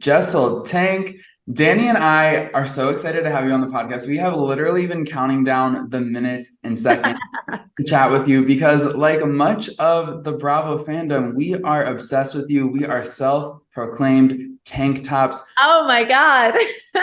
Jessel Taank. Danny and I are so excited to have you on the podcast. We have literally been counting down the minutes and seconds to chat with you because, like much of the Bravo fandom, we are obsessed with you. We are self-proclaimed tank tops. Oh my God.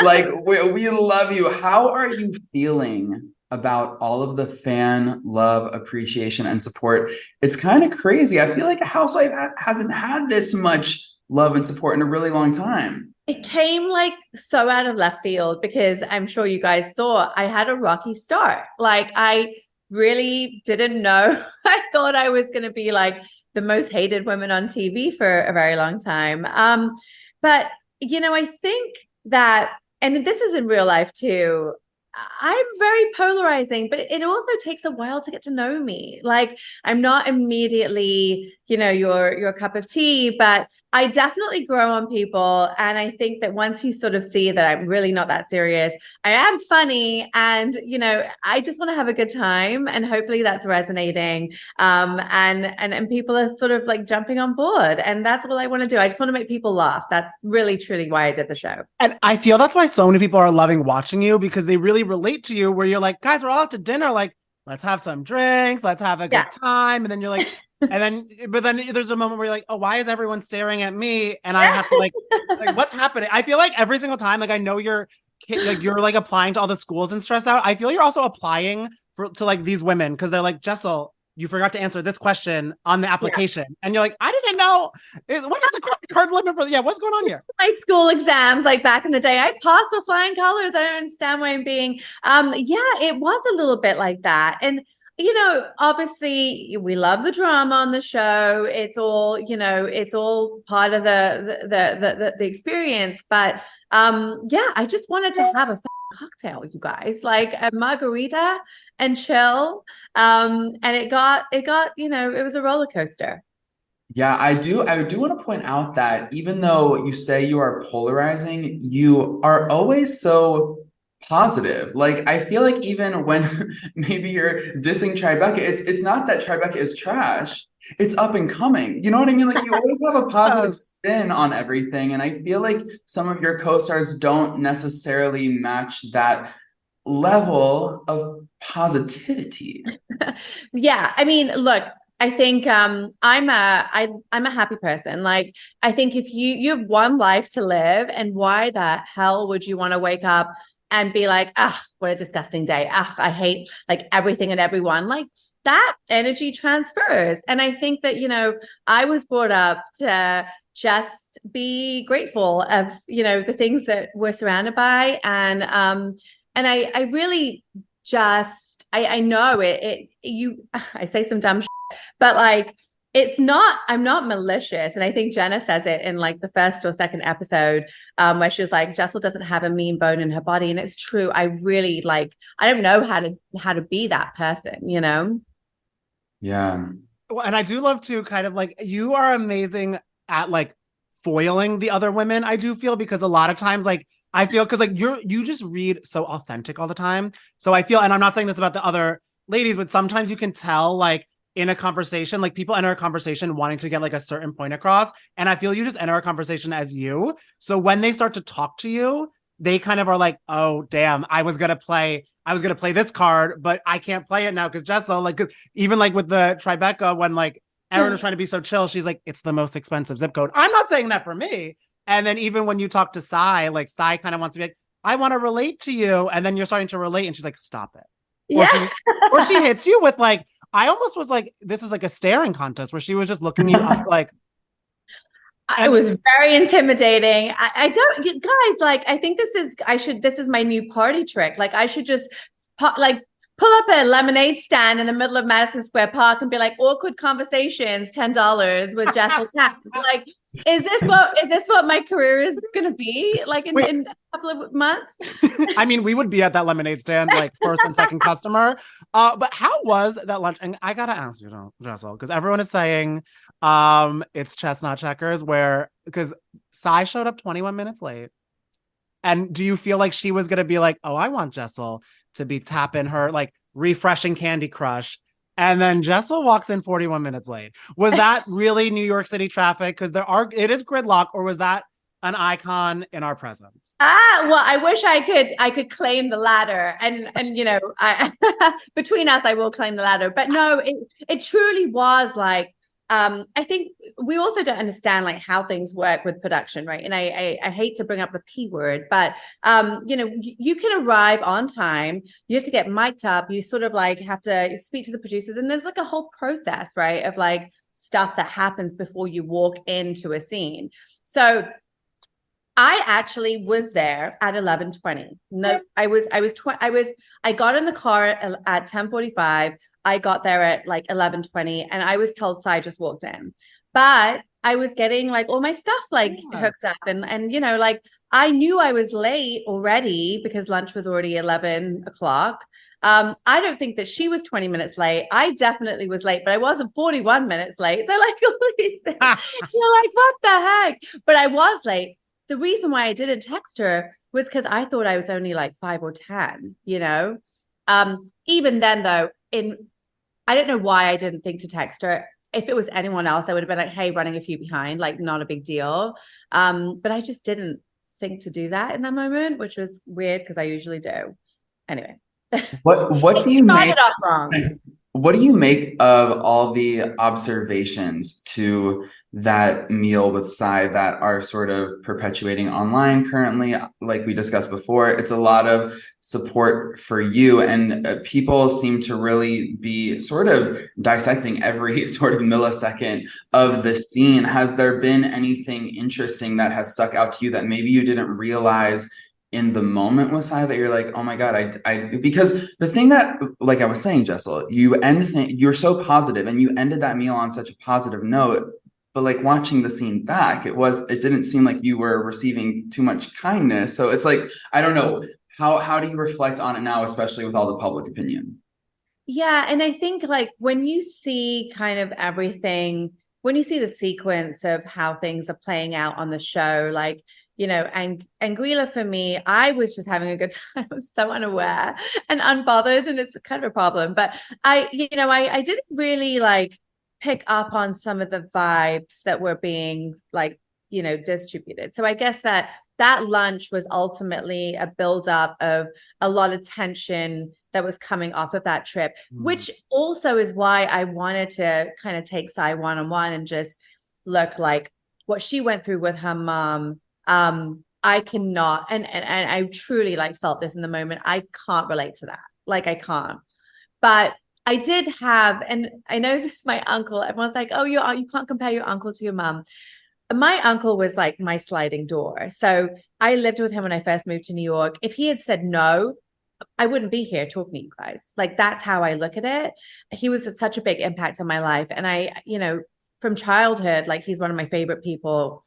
Like, we love you. How are you feeling about all of the fan love, appreciation, and support? It's kind of crazy. I feel like a housewife hasn't had this much love and support in a really long time. It came like so out of left field because I'm sure you guys saw I had a rocky start. Like I really didn't know. I thought I was going to be like the most hated woman on TV for a very long time. But I think that, and this is in real life too, I'm very polarizing, but it also takes a while to get to know me. Like I'm not immediately, your cup of tea, but I definitely grow on people. And I think that once you sort of see that I'm really not that serious, I am funny and, I just want to have a good time and hopefully that's resonating. And people are sort of like jumping on board and that's all I want to do. I just want to make people laugh. That's really, truly why I did the show. And I feel that's why so many people are loving watching you because they really relate to you where you're like, guys, we're all out to dinner. Like, let's have some drinks. Let's have a good time. And then you're like, but then there's a moment where you're like, oh, why is everyone staring at me? And I have to like what's happening? I feel like every single time, like I know you're like applying to all the schools and stressed out. I feel you're also applying to like these women because they're like, Jessel, you forgot to answer this question on the application. And you're like, I didn't know. What is the credit card limit for? Yeah, what's going on here? My school exams, like back in the day, I passed with flying colors. I don't understand why I'm being, it was a little bit like that. And obviously we love the drama on the show. It's all, it's all part of the experience. But I just wanted to have a cocktail, you guys, like a margarita and chill. And it got, it was a roller coaster. Yeah, I do want to point out that even though you say you are polarizing, you are always so positive. Like I feel like even when maybe you're dissing Tribeca, it's not that Tribeca is trash. It's up and coming. You know what I mean? Like you always have a positive spin on everything. And I feel like some of your co-stars don't necessarily match that level of positivity. Yeah. I mean, look, I think I'm a happy person. Like I think if you have one life to live, and why the hell would you want to wake up and be like, what a disgusting day. I hate like everything and everyone. Like that energy transfers. And I think that, I was brought up to just be grateful of, the things that we're surrounded by. And I really just, I know I say some dumb shit, but like, I'm not malicious. And I think Jenna says it in like the first or second episode where she was like, Jessel doesn't have a mean bone in her body. And it's true. I really I don't know how to be that person, Yeah. Well, and I do love to kind of like, you are amazing at like foiling the other women. I do feel because a lot of times, like, I feel because like you just read so authentic all the time. So I feel, and I'm not saying this about the other ladies, but sometimes you can tell like, in a conversation, like people enter a conversation wanting to get like a certain point across. And I feel you just enter a conversation as you. So when they start to talk to you, they kind of are like, oh, damn, I was going to play this card, but I can't play it now because Jessel, like, cause even like with the Tribeca, when like Erin was trying to be so chill, she's like, it's the most expensive zip code. I'm not saying that for me. And then even when you talk to Sai, like Sai kind of wants to be like, I want to relate to you. And then you're starting to relate and she's like, stop it. Or she hits you with like, I almost was like, this is like a staring contest where she was just looking you up like. It was very intimidating. I don't, guys, like, I think this is my new party trick. Like I should just pull up a lemonade stand in the middle of Madison Square Park and be like, awkward conversations, $10 with Jessel Taank. Like, is this what my career is going to be like in a couple of months? I mean, we would be at that lemonade stand like first and second customer. But how was that lunch? And I gotta ask you, Jessel, because everyone is saying it's chestnut checkers because Sai showed up 21 minutes late. And do you feel like she was gonna be like, oh, I want Jessel to be tapping her like refreshing Candy Crush, and then Jessel walks in 41 minutes late? Was that really New York City traffic? Because it is gridlock, or was that an icon in our presence. Well, I wish I could claim the latter, and you know, I between us, I will claim the latter. But no, it truly was like, I think we also don't understand like how things work with production, right? And I hate to bring up the P word, but you know, you can arrive on time, you have to get mic'd up, you sort of like have to speak to the producers, and there's like a whole process, right, of like stuff that happens before you walk into a scene. So I actually was there at 11:20. No, I got in the car at 10:45. I got there at like 11:20, and I was told Sai just walked in. But I was getting like all my stuff like hooked up, and you know, like I knew I was late already because lunch was already 11 o'clock. I don't think that she was 20 minutes late. I definitely was late, but I wasn't 41 minutes late. So like all these things, you're like, what the heck? But I was late. The reason why I didn't text her was because I thought I was only like 5 or 10, you know? Even then though, I don't know why I didn't think to text her. If it was anyone else, I would have been like, hey, running a few behind, like not a big deal. But I just didn't think to do that in that moment, which was weird because I usually do. Anyway. What do you started make off wrong. What do you make of all the observations to that meal with Sai that are sort of perpetuating online currently? Like we discussed before, it's a lot of support for you, and people seem to really be sort of dissecting every sort of millisecond of the scene. Has there been anything interesting that has stuck out to you that maybe you didn't realize in the moment with Sai that you're like, oh my God, because the thing that, like I was saying, Jessel, you're so positive and you ended that meal on such a positive note, but like watching the scene back, it didn't seem like you were receiving too much kindness. So it's like, I don't know, how do you reflect on it now, especially with all the public opinion? Yeah. And I think like when you see kind of everything, when you see the sequence of how things are playing out on the show, like, you know, and Anguilla for me, I was just having a good time. I'm so unaware and unbothered, and it's kind of a problem. But I didn't really like pick up on some of the vibes that were being like, you know, distributed. So I guess that lunch was ultimately a buildup of a lot of tension that was coming off of that trip, which also is why I wanted to kind of take Sai one-on-one and just look like what she went through with her mom. I cannot, and I truly like felt this in the moment. I can't relate to that. Like I can't. But I did have, and I know my uncle, everyone's like, oh, you can't compare your uncle to your mom. My uncle was like my sliding door. So I lived with him when I first moved to New York. If he had said no, I wouldn't be here talking to you guys. Like that's how I look at it. He was such a big impact on my life. And I, you know, from childhood, like he's one of my favorite people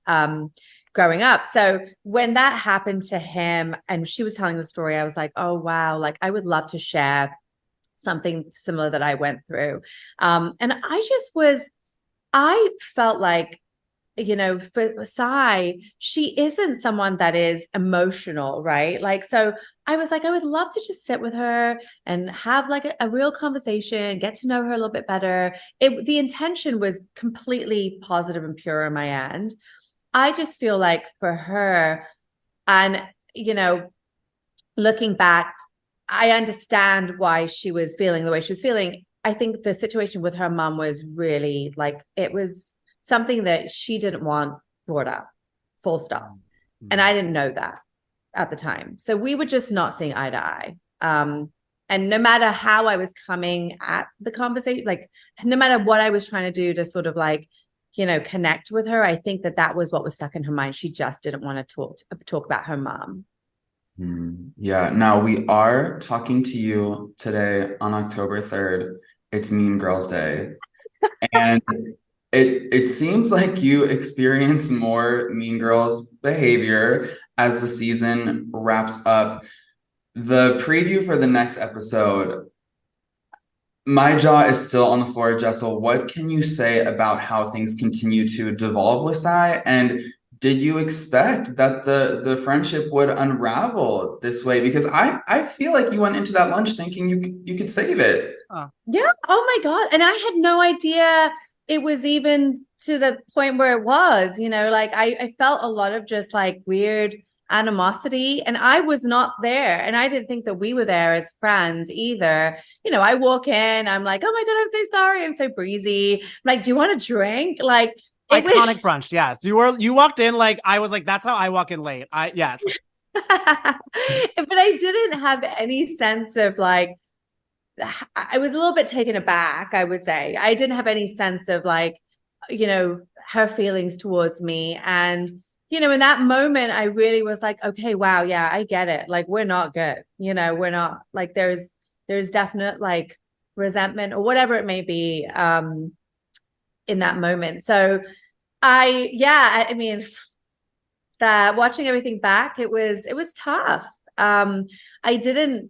growing up. So when that happened to him and she was telling the story, I was like, oh, wow, like I would love to share something similar that I went through. And I felt like, you know, for Sai, she isn't someone that is emotional, right? Like, so I was like, I would love to just sit with her and have like a real conversation, get to know her a little bit better. The intention was completely positive and pure on my end. I just feel like for her, and, you know, looking back, I understand why she was feeling the way she was feeling. I think the situation with her mom was really like, it was something that she didn't want brought up, full stop. And I didn't know that at the time. So we were just not seeing eye to eye. And no matter how I was coming at the conversation, like no matter what I was trying to do to sort of like, you know, connect with her, I think that was what was stuck in her mind. She just didn't want to talk about her mom. Yeah. Now we are talking to you today on October 3rd. It's Mean Girls Day. And it seems like you experience more Mean Girls behavior as the season wraps up. The preview for the next episode, my jaw is still on the floor, Jessel. What can you say about how things continue to devolve with Sai? And did you expect that the friendship would unravel this way? Because I feel like you went into that lunch thinking you could save it. Yeah. Oh my God. And I had no idea it was even to the point where it was, like I felt a lot of just like weird animosity, and I was not there, and I didn't think that we were there as friends either. I walk in, I'm like, oh my God, I'm so sorry, I'm so breezy. I'm like, do you want a drink? Like, it Iconic was brunch. Yes. You walked in like, I was like, that's how I walk in late. Yes. but I didn't have any sense of like, I was a little bit taken aback, I would say. I didn't have any sense of like, her feelings towards me. And, in that moment, I really was like, okay, wow, yeah, I get it. Like, we're not good. We're not like, there's definite like resentment or whatever it may be in that moment. So I mean, that watching everything back, it was tough. I didn't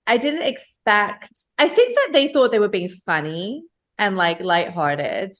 expect, I think that they thought they were being funny and like lighthearted.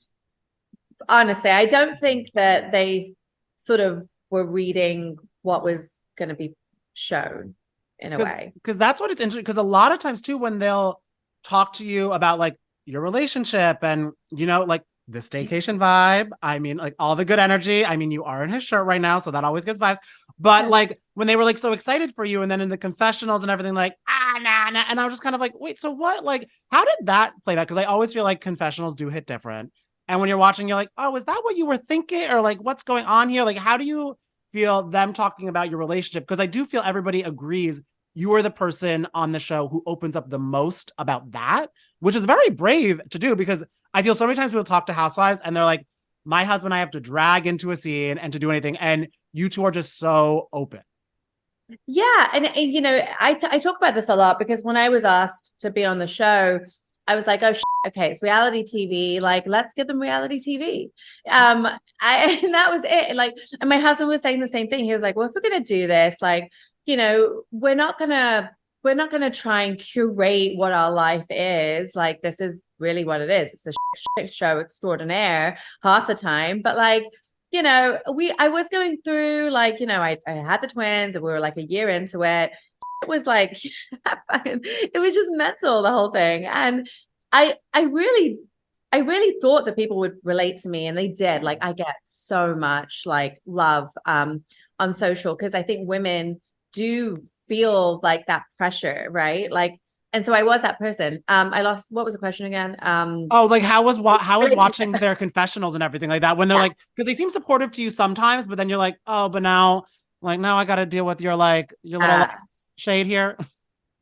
Honestly, I don't think that they sort of were reading what was going to be shown in a way. Because that's what it's interesting. Because a lot of times too, when they'll talk to you about like your relationship and, like the staycation vibe, I mean, like all the good energy. I mean, you are in his shirt right now, so that always gives vibes. But like when they were like so excited for you, and then in the confessionals and everything, like, nah. And I was just kind of like, wait, so what? Like, how did that play back? Because I always feel like confessionals do hit different. And when you're watching, you're like, oh, is that what you were thinking? Or like, what's going on here? Like, how do you feel them talking about your relationship? Because I do feel everybody agrees you are the person on the show who opens up the most about that, which is very brave to do, because I feel so many times people talk to housewives and they're like, my husband, I have to drag into a scene and to do anything. And you two are just so open. Yeah. And I talk about this a lot, because when I was asked to be on the show, I was like, oh, okay, it's reality TV. Like, let's give them reality TV. And that was it. Like, and my husband was saying the same thing. He was like, well, if we're going to do this, like, we're not going to try and curate what our life is. Like, this is really what it is. It's a shit show extraordinaire half the time. But like, I was going through like, I had the twins and we were like a year into it. It was like, it was just mental, the whole thing. And I really thought that people would relate to me, and they did. Like, I get so much like love on social, because I think women do feel like that pressure, right? Like, and so I was that person. I lost, what was the question again? Like how was watching their confessionals and everything like that, when they're like, because they seem supportive to you sometimes, but then you're like, oh, but now I got to deal with your little shade here.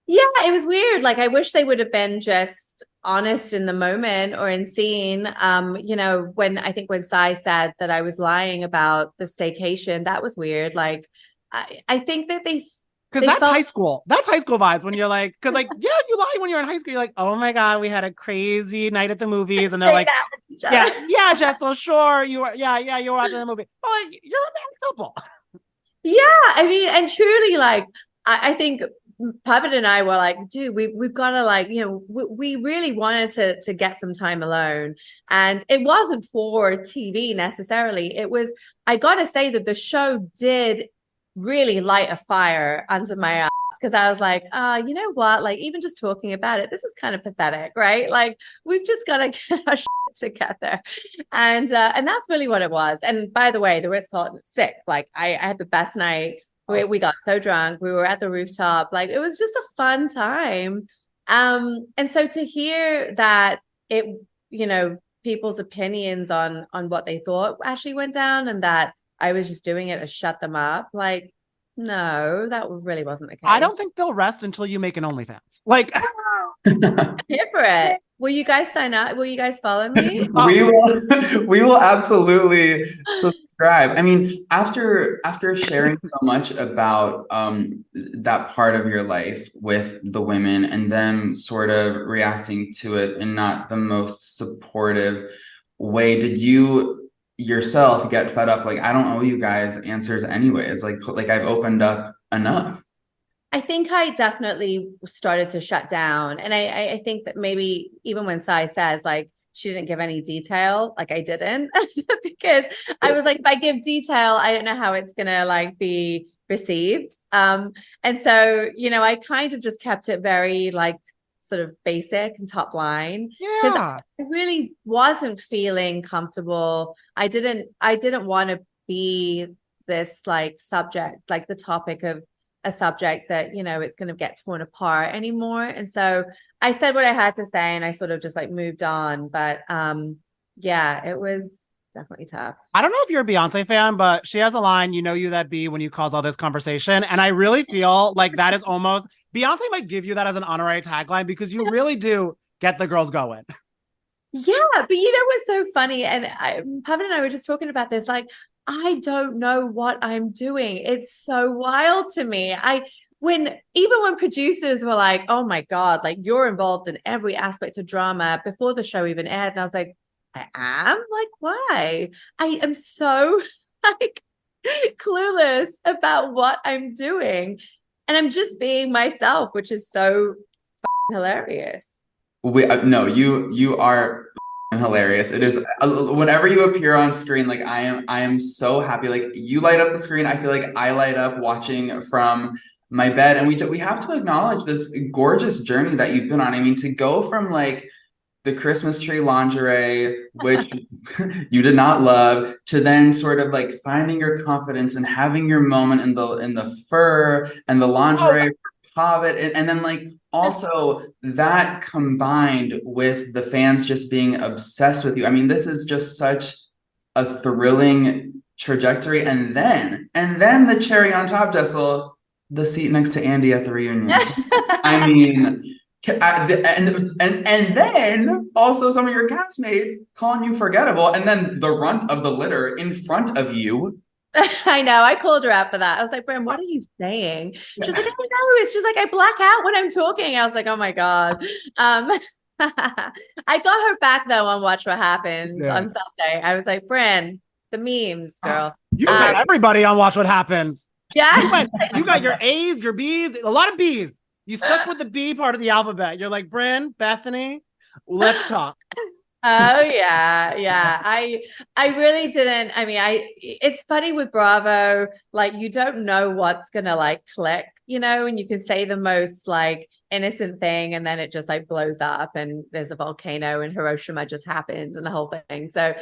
Yeah, it was weird. Like, I wish they would have been just honest in the moment or in scene. When Sai said that I was lying about the staycation, that was weird. Like, I think that because that's high school. That's high school vibes, when you're like, because like, yeah, you lie when you're in high school. You're like, oh my God, we had a crazy night at the movies. And they're like, yeah, Jessel, sure. You were watching the movie. But like, you're a married couple. Yeah. I mean, and truly, like, I think Puppet and I were like, dude, we've got to like, we really wanted to get some time alone. And it wasn't for TV necessarily. It was, I got to say that the show did really light a fire under my ass, because I was like, you know what? Like, even just talking about it, this is kind of pathetic, right? Like, we've just got to get our shit together. And that's really what it was. And by the way, the Ritz-Carlton is sick. Like, I had the best night. We got so drunk. We were at the rooftop. Like, it was just a fun time. And so to hear that it, people's opinions on what they thought actually went down, and that I was just doing it to shut them up. Like, no, that really wasn't the case. I don't think they'll rest until you make an OnlyFans. Like, I'm here for it. Will you guys sign up? Will you guys follow me? We will absolutely subscribe. I mean, after sharing so much about that part of your life with the women, and them sort of reacting to it in not the most supportive way, did you yourself get fed up? Like, I don't owe you guys answers anyways. Like I've opened up enough. I think I definitely started to shut down. And I think that maybe even when Sai says like she didn't give any detail, like I didn't, because I was like, if I give detail, I don't know how it's gonna like be received. And so, I kind of just kept it very like sort of basic and top line. Because Yeah. I really wasn't feeling comfortable. I didn't want to be this like subject, like the topic of a subject that, you know, it's going to get torn apart anymore. And so I said what I had to say and I sort of just like moved on. But yeah, it was definitely tough. I don't know if you're a Beyonce fan, but she has a line, "You know you that be," when you cause all this conversation. And I really feel like that is almost, Beyonce might give you that as an honorary tagline because you really do get the girls going. Yeah, but you know what's so funny? And Pavan and I were just talking about this. Like, I don't know what I'm doing. It's so wild to me. Even when producers were like, "Oh my God, like you're involved in every aspect of drama," before the show even aired, and I was like, "I am? Like, why? I am so like clueless about what I'm doing, and I'm just being myself, which is so hilarious." No, you are hilarious. It is whenever you appear on screen, like I am so happy. Like you light up the screen. I feel like I light up watching from my bed, and we have to acknowledge this gorgeous journey that you've been on. I mean, to go from like the Christmas tree lingerie, which you did not love, to then sort of like finding your confidence and having your moment in the fur and the Oh, lingerie hobbit, and then like also that combined with the fans just being obsessed with you. I mean, this is just such a thrilling trajectory. And then the cherry on top, Jessel, the seat next to Andy at the reunion. I mean, and then also some of your castmates calling you forgettable, and then the runt of the litter in front of you. I know. I called her out for that. I was like, "Bram, what are you saying?" She's like, "I don't know. It's just like I black out when I'm talking." I was like, "Oh my God." I got her back though on Watch What Happens yeah. on Sunday. I was like, "Bran, the memes, girl." You got everybody on Watch What Happens. Yeah. You got your A's, your B's, a lot of B's. You stuck with the B part of the alphabet. You're like, Bryn, Bethany, let's talk. Oh yeah, yeah. I really didn't. I mean, it's funny with Bravo, like you don't know what's gonna like click, you know, and you can say the most like innocent thing and then it just like blows up and there's a volcano and Hiroshima just happened and the whole thing. So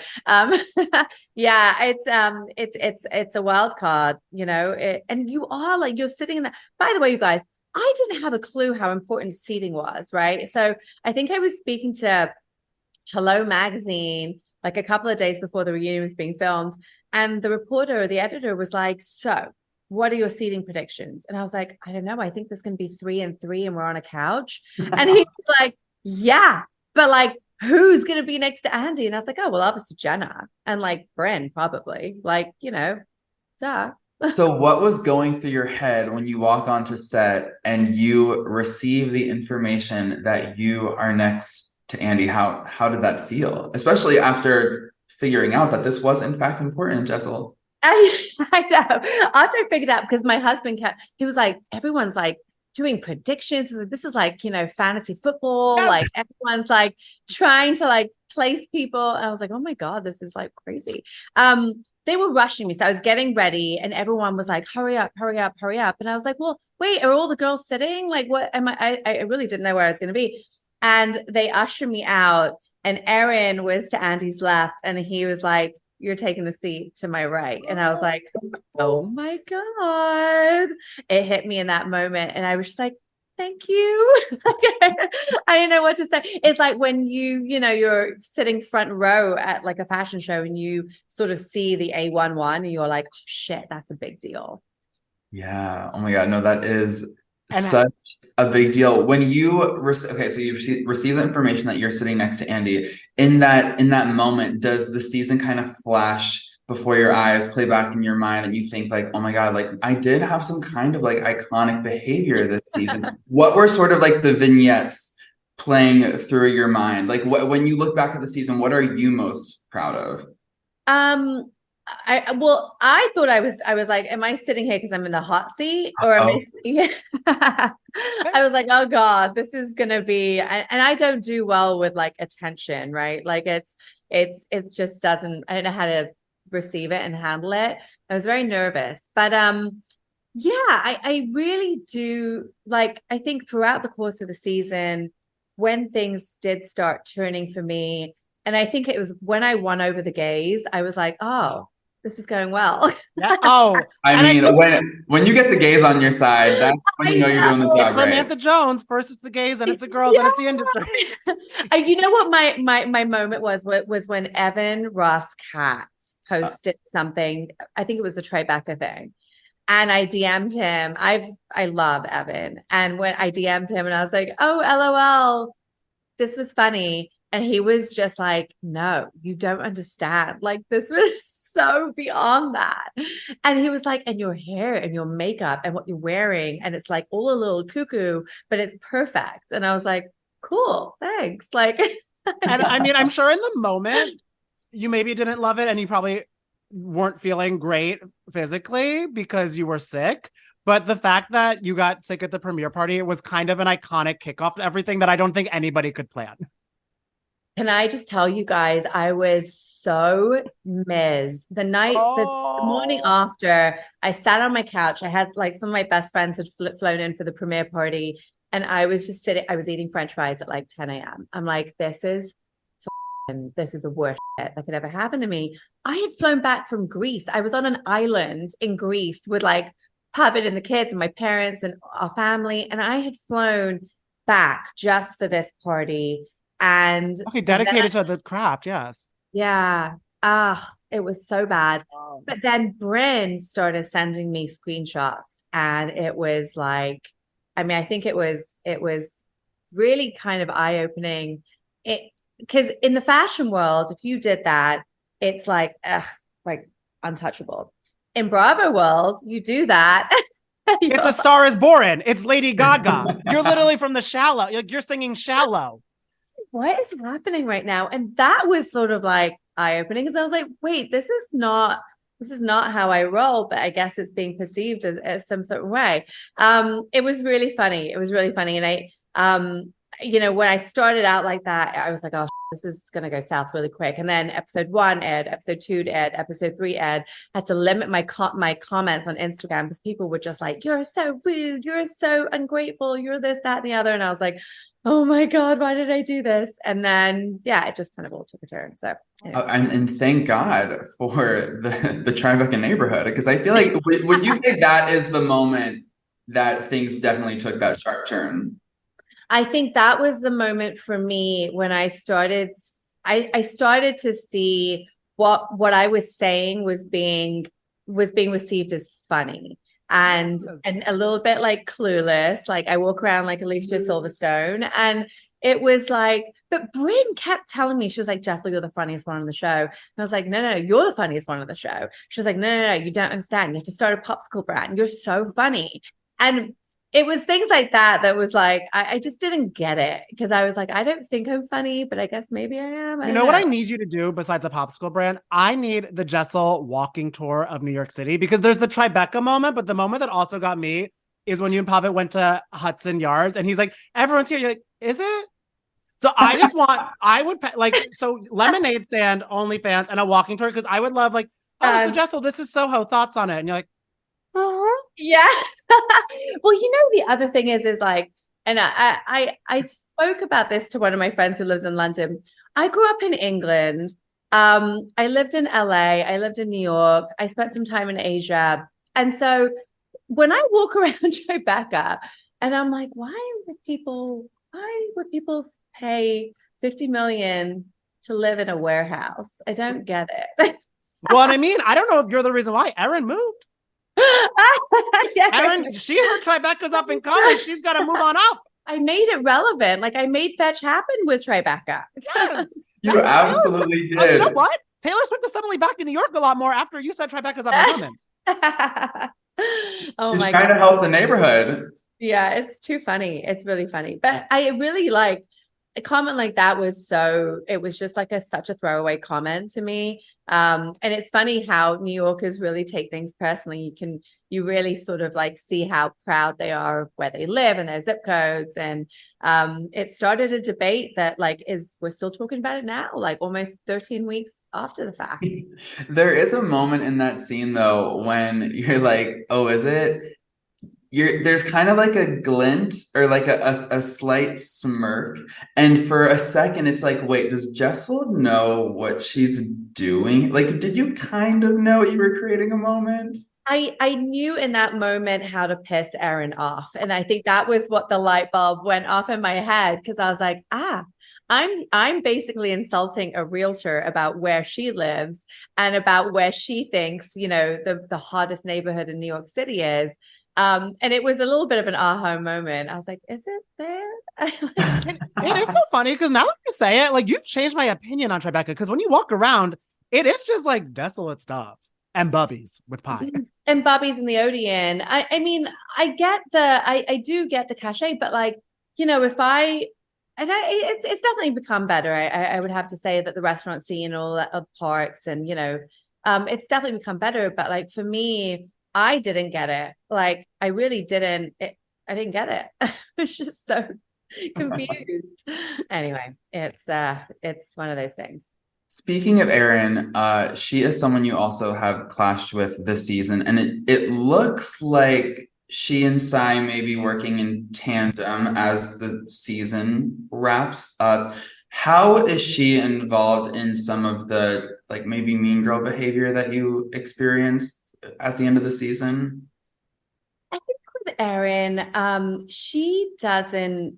yeah, it's a wild card, you know, and you are like you're sitting in that. By the way, you guys, I didn't have a clue how important seating was, right? So I think I was speaking to Hello Magazine like a couple of days before the reunion was being filmed, and the reporter or the editor was like, "So what are your seating predictions?" And I was like, "I don't know, I think there's going to be 3 and 3 and we're on a couch." And he was like, "Yeah, but like who's going to be next to Andy?" And I was like, "Oh well, obviously Jenna and like Bryn probably, like, you know, duh." So what was going through your head when you walk onto set and you receive the information that you are next to Andy? How did that feel? Especially after figuring out that this was in fact important, Jessel. I know. After I figured out, because my husband he was like, everyone's like doing predictions. This is like, you know, fantasy football. Yeah. Like everyone's like trying to like place people. And I was like, oh my God, this is like crazy. They were rushing me. So I was getting ready and everyone was like, hurry up, hurry up, hurry up. And I was like, well, wait, are all the girls sitting? Like, what am I really didn't know where I was going to be. And they ushered me out and Erin was to Andy's left and he was like, "You're taking the seat to my right." And I was like, oh my God. It hit me in that moment. And I was just like, thank you. I didn't know what to say. It's like when you know, you're sitting front row at like a fashion show and you sort of see the A11 and you're like, oh, shit, that's a big deal. Yeah. Oh my God. No, that is And such a big deal. When you okay, so you receive the information that you're sitting next to Andy. In that moment, does the season kind of flash before your eyes, play back in your mind, and you think like, oh my God, like I did have some kind of like iconic behavior this season. What were sort of like the vignettes playing through your mind? Like when you look back at the season, what are you most proud of? I thought I was like, am I sitting here because I'm in the hot seat or am I sitting here? I was like, oh God, this is gonna be, and I don't do well with like attention, right? Like it just doesn't, I don't know how to receive it and handle it. I was very nervous, but yeah, I really do like, I think throughout the course of the season, when things did start turning for me, and I think it was when I won over the gays, I was like, oh, this is going well. Yeah. Oh, I and I mean, think when you get the gays on your side, that's when I you know you're doing the know. it's job right. Samantha Jones. First it's the gays, then it's the girls, then Yeah. it's the industry. You know what my moment was when Evan Ross Katz posted something. I think it was a Tribeca thing. And I DM'd him. I love Evan. And when I DM'd him and I was like, oh, LOL, this was funny. And he was just like, no, you don't understand. Like, this was so beyond that. And he was like, and your hair and your makeup and what you're wearing, and it's like all a little cuckoo, but it's perfect. And I was like, cool, thanks. Like, And I mean, I'm sure in the moment you maybe didn't love it and you probably weren't feeling great physically because you were sick. But the fact that you got sick at the premiere party, it was kind of an iconic kickoff to everything that I don't think anybody could plan. can I just tell you guys, I was so the morning after, I sat on my couch. I had like some of my best friends had flown in for the premiere party, and I was just sitting. I was eating French fries at like 10 a.m. I'm like, this is the worst shit that could ever happen to me. I had flown back from Greece. I was on an island in Greece with like Puppet and the kids and my parents and our family, and I had flown back just for this party. And Okay, dedicated to the craft, yes. yeah, it was so bad. But then Bryn started sending me screenshots, and it was like, I mean, I think it was really kind of eye-opening. It because in the fashion world, if you did that, it's like untouchable. In Bravo world, you do that. It's A Star Is Born. It's Lady Gaga. You're literally from the Shallow. You're singing Shallow. What is happening right now? And that was sort of like eye-opening because I was like, wait, this is not how I roll, but I guess it's being perceived as some sort of way. It was really funny. It was really funny. And when I started out like that, I was like, oh, this is gonna go south really quick. And then episode 1 aired, episode 2 aired, episode 3 aired. Had to limit my comments on Instagram because people were just like, you're so rude, you're so ungrateful, you're this, that, and the other. And I was like, oh my God, why did I do this? And then, yeah, it just kind of all took a turn. So, anyway. And thank God for the Tribeca neighborhood, because I feel like would you say that is the moment that things definitely took that sharp turn? I think that was the moment for me when I started to see what I was saying was being received as funny. And a little bit like Clueless, like I walk around like Alicia Silverstone, and it was like, but Bryn kept telling me, she was like, Jessel, you're the funniest one on the show. And I was like, no, you're the funniest one on the show. She was like, no, you don't understand. You have to start a popsicle brand. You're so funny. And it was things like that was like, I just didn't get it because I was like, I don't think I'm funny, but I guess maybe I am. You know what I need you to do besides a popsicle brand? I need the Jessel walking tour of New York City, because there's the Tribeca moment, but the moment that also got me is when you and Pavitt went to Hudson Yards and he's like, everyone's here. You're like, is it? So I would lemonade stand, OnlyFans, and a walking tour, because I would love like, oh, so Jessel, this is Soho, thoughts on it? And you're like, yeah. Well, the other thing is like, and I spoke about this to one of my friends who lives in London. I grew up in England. I lived in LA. I lived in New York. I spent some time in Asia. And so when I walk around Tribeca and I'm like, why would people pay 50 million to live in a warehouse? I don't get it. Well, and I mean, I don't know if you're the reason why Erin moved. Yeah. Erin, her Tribeca's up in college. She's got to move on up. I made it relevant. Like I made fetch happen with Tribeca. Yes. You absolutely did. Oh, you know what? Taylor Swift is suddenly back in New York a lot more after you said Tribeca's up and coming. Oh She's my trying God. to help the neighborhood. Yeah, it's too funny. It's really funny. But I really like a comment like that it was just like such a throwaway comment to me. And it's funny how New Yorkers really take things personally. You really sort of like see how proud they are of where they live and their zip codes. And it started a debate that we're still talking about it now, like almost 13 weeks after the fact. There is a moment in that scene though when you're like, oh, is it? there's kind of like a glint or like a slight smirk. And for a second, it's like, wait, does Jessel know what she's doing? Like, did you kind of know you were creating a moment? I knew in that moment how to piss Erin off. And I think that was what the light bulb went off in my head, because I was like, I'm basically insulting a realtor about where she lives and about where she thinks, the hottest neighborhood in New York City is. And it was a little bit of an aha moment. I was like, is it there? It is so funny because now that you say it, like you've changed my opinion on Tribeca, because when you walk around, it is just like desolate stuff and bubbies with pie. And Bobby's in the Odeon. I mean, I do get the cachet, but like, if it's definitely become better. I would have to say that the restaurant scene, all that of parks, and it's definitely become better. But like for me, I didn't get it. Like I really didn't. I didn't get it. I was just so confused. Anyway, it's one of those things. Speaking of Erin, she is someone you also have clashed with this season, and it looks like she and Sai may be working in tandem as the season wraps up. How is she involved in some of the like maybe mean girl behavior that you experienced at the end of the season? I think with Erin, she doesn't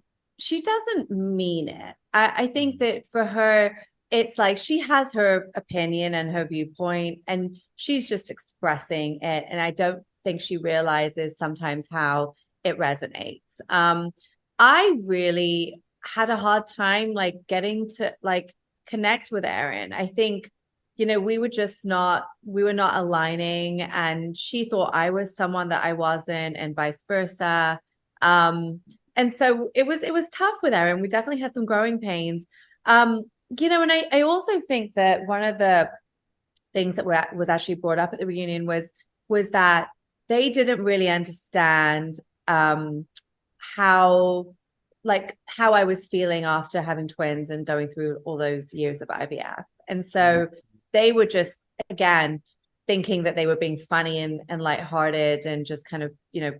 mean it. I think that for her, it's like she has her opinion and her viewpoint, and she's just expressing it. And I don't think she realizes sometimes how it resonates. I really had a hard time like getting to like connect with Erin. I think, we were not aligning, and she thought I was someone that I wasn't, and vice versa. And so it was tough with Erin. We definitely had some growing pains. And I also think that one of the things that was actually brought up at the reunion was that they didn't really understand how I was feeling after having twins and going through all those years of IVF. And so they were just, again, thinking that they were being funny and lighthearted and just kind of,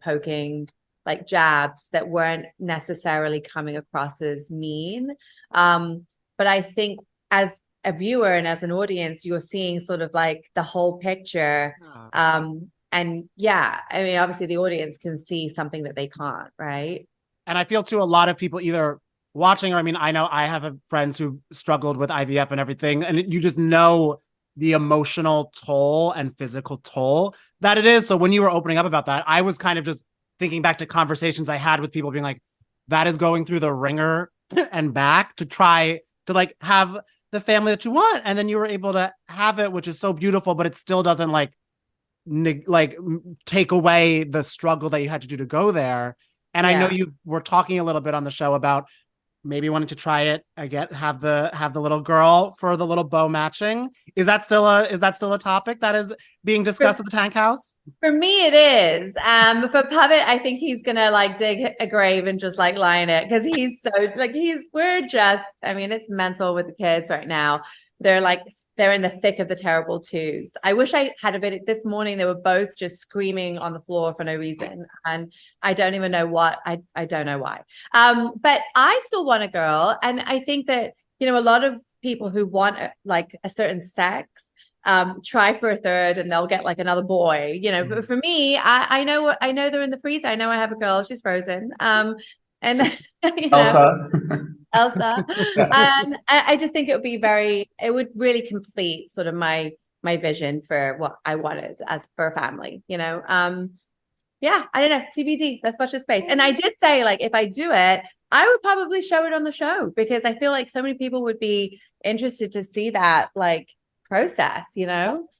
poking like jabs that weren't necessarily coming across as mean. But I think as a viewer and as an audience, you're seeing sort of like the whole picture. And yeah, I mean, obviously the audience can see something that they can't, right? And I feel too, a lot of people either watching, or I mean, I know I have friends who struggled with IVF and everything, and you just know the emotional toll and physical toll that it is. So when you were opening up about that, I was kind of just thinking back to conversations I had with people being like, that is going through the ringer and back to try to like have the family that you want. And then you were able to have it, which is so beautiful, but it still doesn't like take away the struggle that you had to do to go there. And I know you were talking a little bit on the show about maybe wanting to try it again, have the little girl for the little bow matching. Is that still a topic that is being discussed at the Tank House? For me, it is. For Puppet, I think he's gonna like dig a grave and just like lie in it, because he's so like I mean, it's mental with the kids right now. They're in the thick of the terrible twos. I wish I had a bit this morning. They were both just screaming on the floor for no reason. And I don't even know what, I don't know why. But I still want a girl. And I think that, a lot of people who want like a certain sex, try for a third and they'll get like another boy, but for me, I know they're in the freezer. I know I have a girl, she's frozen. And Elsa. Elsa. And I just think it would really complete sort of my vision for what I wanted as for a family, yeah, I don't know, TBD, let's watch this space. And I did say, like, if I do it, I would probably show it on the show, because I feel like so many people would be interested to see that like process,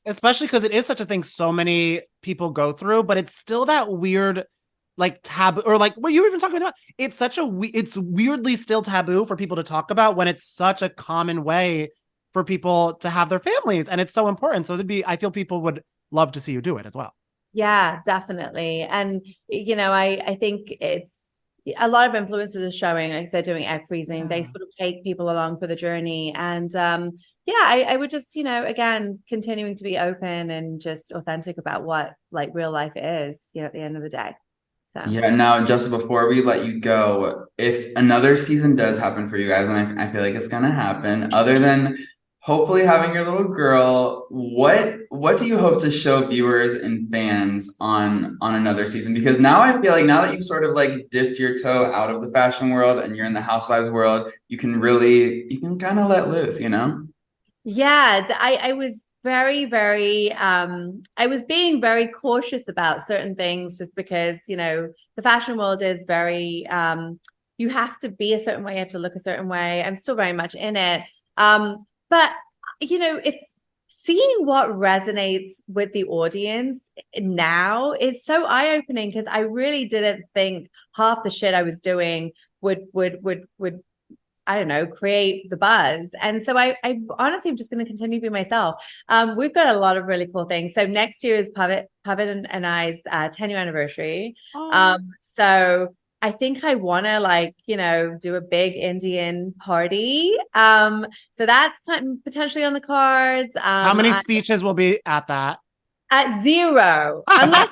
especially because it is such a thing so many people go through, but it's still that weird like taboo, or like what you were even talking about. It's it's weirdly still taboo for people to talk about when it's such a common way for people to have their families, and it's so important. So I feel people would love to see you do it as well. Yeah, definitely. And I think it's a lot of influencers are showing like they're doing egg freezing. They sort of take people along for the journey. And I would just, again, continuing to be open and just authentic about what like real life is, at the end of the day. So Yeah, now just before we let you go, if another season does happen for you guys, and I feel like it's gonna happen, other than hopefully having your little girl, what do you hope to show viewers and fans on another season? Because now I feel like now that you've sort of like dipped your toe out of the fashion world and you're in the Housewives world, you can kind of let loose, you know? yeah, I was very I was being very cautious about certain things just because, the fashion world is very you have to be a certain way, you have to look a certain way. I'm still very much in it. But it's seeing what resonates with the audience now is so eye-opening because I really didn't think half the shit I was doing would I don't know, create the buzz. And so I honestly am just going to continue to be myself. We've got a lot of really cool things. So next year is Pavitt and I's 10-year anniversary. So I think I want to do a big Indian party. So that's potentially on the cards. How many speeches will be at that? At 0, unless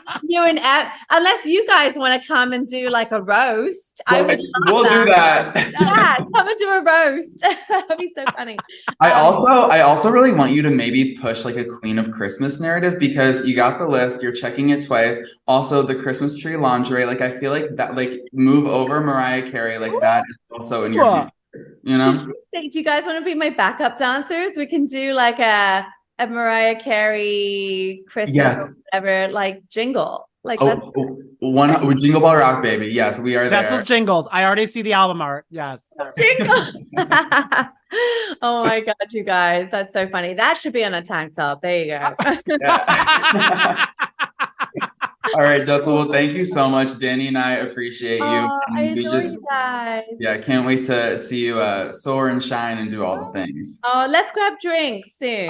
unless you guys want to come and do like a roast. I would We'll do that. Yeah, come and do a roast. That'd be so funny. I also really want you to maybe push like a Queen of Christmas narrative because you got the list, you're checking it twice. Also, the Christmas tree lingerie, like I feel like that, like move over Mariah Carey, like that is also in your future, you know? Do you guys want to be my backup dancers? We can do like a Mariah Carey Christmas or whatever, like jingle. Like one Jingle Bell Rock, baby. Yes, we are Jessel's there. jingles. I already see the album art. Yes. Jingle. Oh my God, you guys. That's so funny. That should be on a tank top. There you go. All right, Jessel. Well, thank you so much. Danny and I appreciate you. I adore you guys. Yeah, can't wait to see you soar and shine and do all the things. Oh, let's grab drinks soon.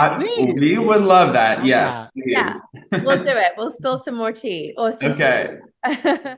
We would love that. Yes. Yeah, we'll do it. We'll spill some more tea or some Okay. tea.